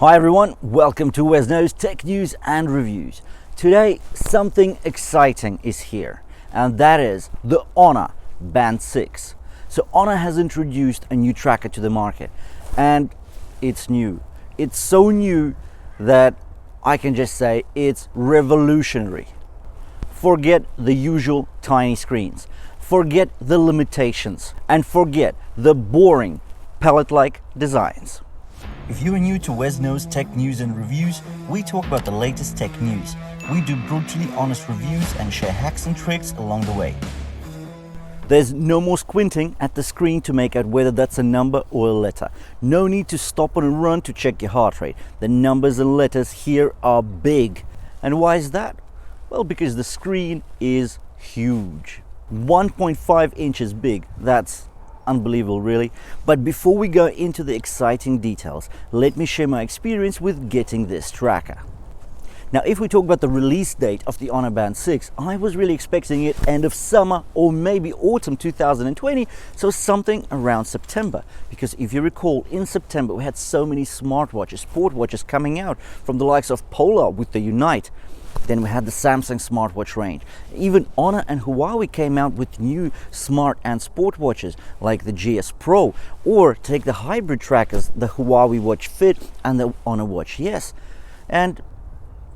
Hi everyone, welcome to Wesno's Tech News and Reviews. Today, something exciting is here, and that is the Honor Band 6. So Honor has introduced a new tracker to the market, and it's new. It's so new that I can just say it's revolutionary. Forget the usual tiny screens, forget the limitations, and forget the boring palette-like designs. If you are new to Wesno's Tech News and Reviews, we talk about the latest tech news. We do brutally honest reviews and share hacks and tricks along the way. There's no more squinting at the screen to make out whether that's a number or a letter. No need to stop on a run to check your heart rate. The numbers and letters here are big. And why is that? Well, because the screen is huge. 1.5 inches big. That's unbelievable, really. But before we go into the exciting details, let me share my experience with getting this tracker. Now, if we talk about the release date of the Honor Band 6, I was really expecting it end of summer or maybe autumn 2020, so something around September. Because if you recall, in September we had so many smartwatches, sport watches coming out from the likes of Polar with the Unite. Then we had the Samsung smartwatch range. Even Honor and Huawei came out with new smart and sport watches like the GS Pro, or take the hybrid trackers, the Huawei Watch Fit and the Honor Watch Yes. And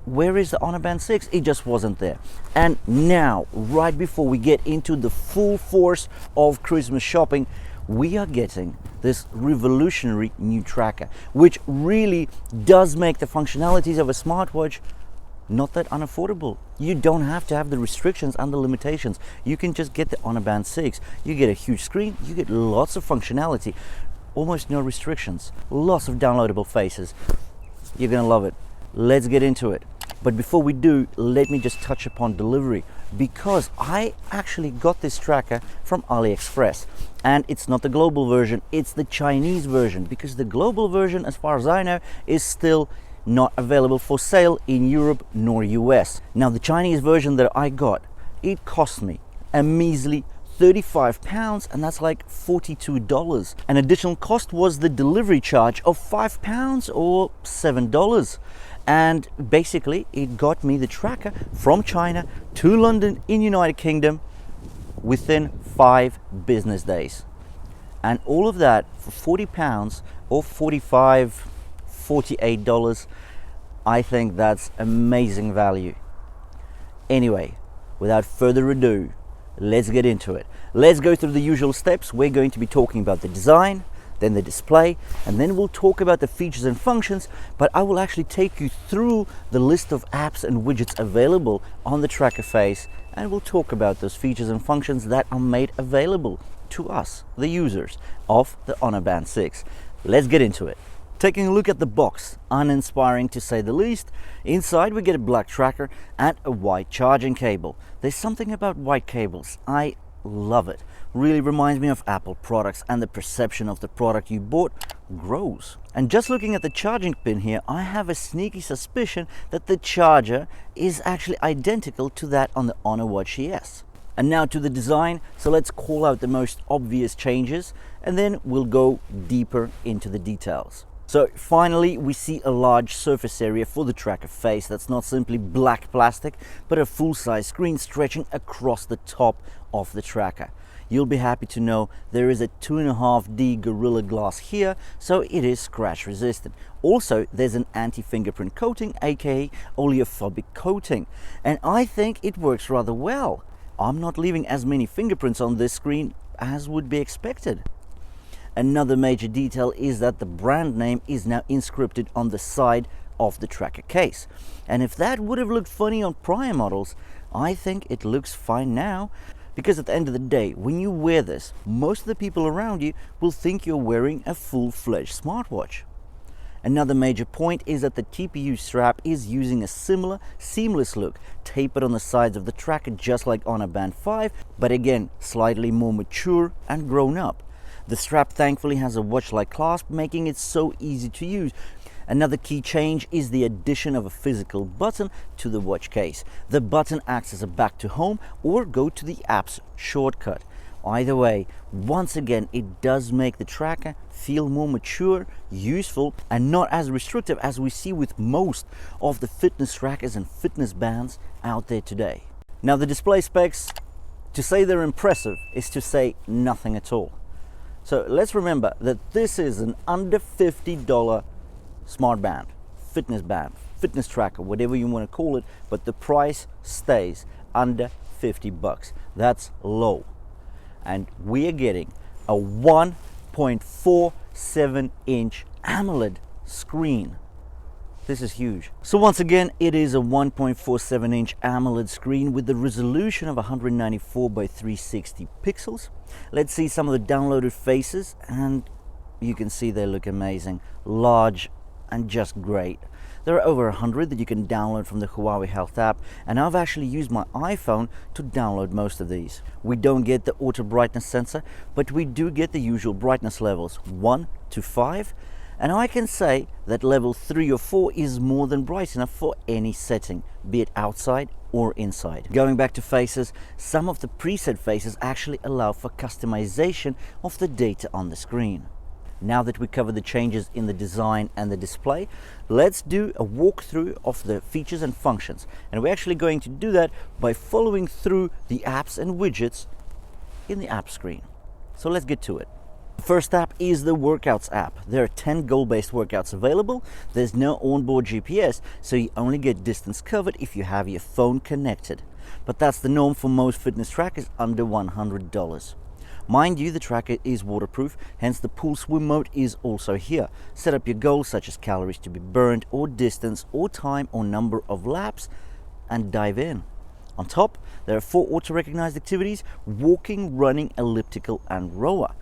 where is the Honor Band 6? It just wasn't there. And now, right before we get into the full force of Christmas shopping, we are getting this revolutionary new tracker, which really does make the functionalities of a smartwatch not that unaffordable. You don't have to have the restrictions and the limitations. You can just get the Honor Band 6. You get a huge screen, you get lots of functionality, almost no restrictions, lots of downloadable faces. You're gonna love it. Let's get into it. But before we do, let me just touch upon delivery, because I actually got this tracker from AliExpress, and it's not the global version, it's the Chinese version, because the global version, as far as I know, is still not available for sale in Europe nor US. Now, the Chinese version that I got, it cost me a measly £35, and that's like $42. An additional cost was the delivery charge of £5 or $7. And basically it got me the tracker from China to London in United Kingdom within 5 business days. And all of that for £40 or $48. I think that's amazing value. Anyway, without further ado, let's get into it. Let's go through the usual steps. We're going to be talking about the design, then the display, and then we'll talk about the features and functions, but I will actually take you through the list of apps and widgets available on the tracker face, and we'll talk about those features and functions that are made available to us, the users of the Honor Band 6. Let's get into it. Taking a look at the box, uninspiring to say the least. Inside we get a black tracker and a white charging cable. There's something about white cables, I love it. Really reminds me of Apple products, and the perception of the product you bought grows. And just looking at the charging pin here, I have a sneaky suspicion that the charger is actually identical to that on the Honor Watch ES. And now to the design, so let's call out the most obvious changes, and then we'll go deeper into the details. So finally, we see a large surface area for the tracker face. That's not simply black plastic, but a full-size screen stretching across the top of the tracker. You'll be happy to know there is a 2.5D Gorilla Glass here, so it is scratch resistant. Also, there's an anti-fingerprint coating, aka oleophobic coating, and I think it works rather well. I'm not leaving as many fingerprints on this screen as would be expected. Another major detail is that the brand name is now inscripted on the side of the tracker case. And if that would have looked funny on prior models, I think it looks fine now. Because at the end of the day, when you wear this, most of the people around you will think you're wearing a full-fledged smartwatch. Another major point is that the TPU strap is using a similar seamless look, tapered on the sides of the tracker just like Honor Band 5, but again, slightly more mature and grown up. The strap thankfully has a watch-like clasp, making it so easy to use. Another key change is the addition of a physical button to the watch case. The button acts as a back to home or go to the apps shortcut. Either way, once again, it does make the tracker feel more mature, useful, and not as restrictive as we see with most of the fitness trackers and fitness bands out there today. Now, the display specs, to say they're impressive is to say nothing at all. So let's remember that this is an under $50 smart band, fitness tracker, whatever you want to call it, but the price stays under 50 bucks. That's low. And we are getting a 1.47 inch AMOLED screen. This is huge. So once again, it is a 1.47 inch AMOLED screen with the resolution of 194 by 360 pixels. Let's see some of the downloaded faces, and you can see they look amazing, large and just great. There are over 100 that you can download from the Huawei Health app, and I've actually used my iPhone to download most of these. We don't get the auto brightness sensor, but we do get the usual brightness levels, 1 to 5, and I can say that level 3 or 4 is more than bright enough for any setting, be it outside or inside. Going back to faces, some of the preset faces actually allow for customization of the data on the screen. Now that we covered the changes in the design and the display, let's do a walkthrough of the features and functions. And we're actually going to do that by following through the apps and widgets in the app screen. So let's get to it. The first app is the Workouts app. There are 10 goal-based workouts available. There's no onboard GPS, so you only get distance covered if you have your phone connected. But that's the norm for most fitness trackers under $100. Mind you, the tracker is waterproof, hence the pool swim mode is also here. Set up your goals such as calories to be burned, or distance, or time, or number of laps, and dive in. On top, there are 4 auto-recognized activities: walking, running, elliptical, and rower.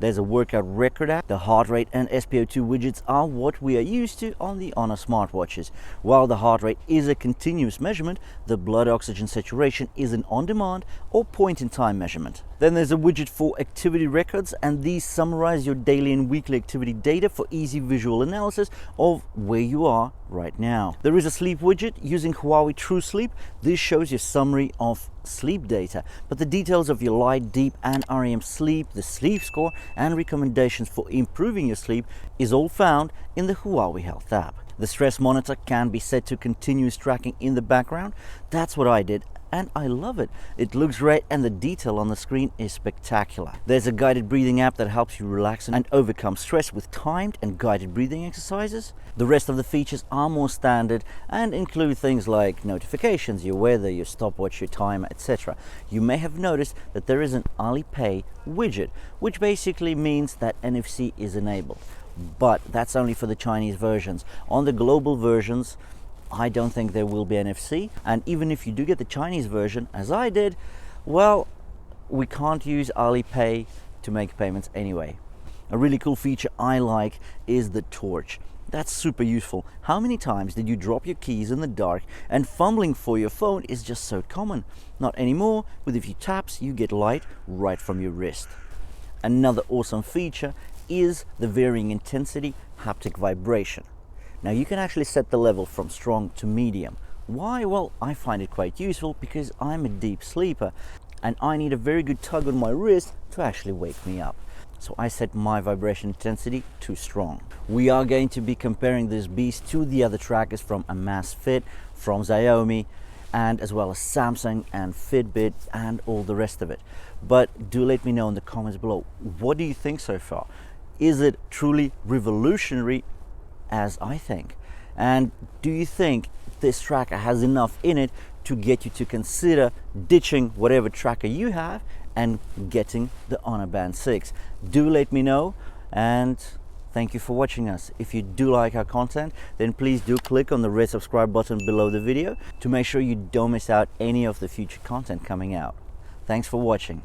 There's a workout record app. The heart rate and SpO2 widgets are what we are used to on the Honor smartwatches. While the heart rate is a continuous measurement, the blood oxygen saturation is an on-demand or point-in-time measurement. Then there's a widget for activity records, and these summarize your daily and weekly activity data for easy visual analysis of where you are right now. There is a sleep widget using Huawei True Sleep. This shows your summary of sleep data, but the details of your light, deep, and REM sleep, the sleep score, and recommendations for improving your sleep is all found in the Huawei Health app. The stress monitor can be set to continuous tracking in the background. That's what I did, and I love it. It looks great, and the detail on the screen is spectacular. There's a guided breathing app that helps you relax and overcome stress with timed and guided breathing exercises. The rest of the features are more standard and include things like notifications, your weather, your stopwatch, your timer, etc. You may have noticed that there is an Alipay widget, which basically means that NFC is enabled. But that's only for the Chinese versions. On the global versions, I don't think there will be NFC, and even if you do get the Chinese version, as I did, well, we can't use Alipay to make payments anyway. A really cool feature I like is the torch. That's super useful. How many times did you drop your keys in the dark and fumbling for your phone is just so common? Not anymore. With a few taps, you get light right from your wrist. Another awesome feature is the varying intensity haptic vibration. Now you can actually set the level from strong to medium. Why? Well, I find it quite useful because I'm a deep sleeper and I need a very good tug on my wrist to actually wake me up. So I set my vibration intensity to strong. We are going to be comparing this beast to the other trackers from Amazfit, from Xiaomi, and as well as Samsung and Fitbit and all the rest of it. But do let me know in the comments below, what do you think so far? Is it truly revolutionary as I think? And do you think this tracker has enough in it to get you to consider ditching whatever tracker you have and getting the Honor Band 6? Do let me know, and thank you for watching us. If you do like our content, then please do click on the red subscribe button below the video to make sure you don't miss out any of the future content coming out. Thanks for watching.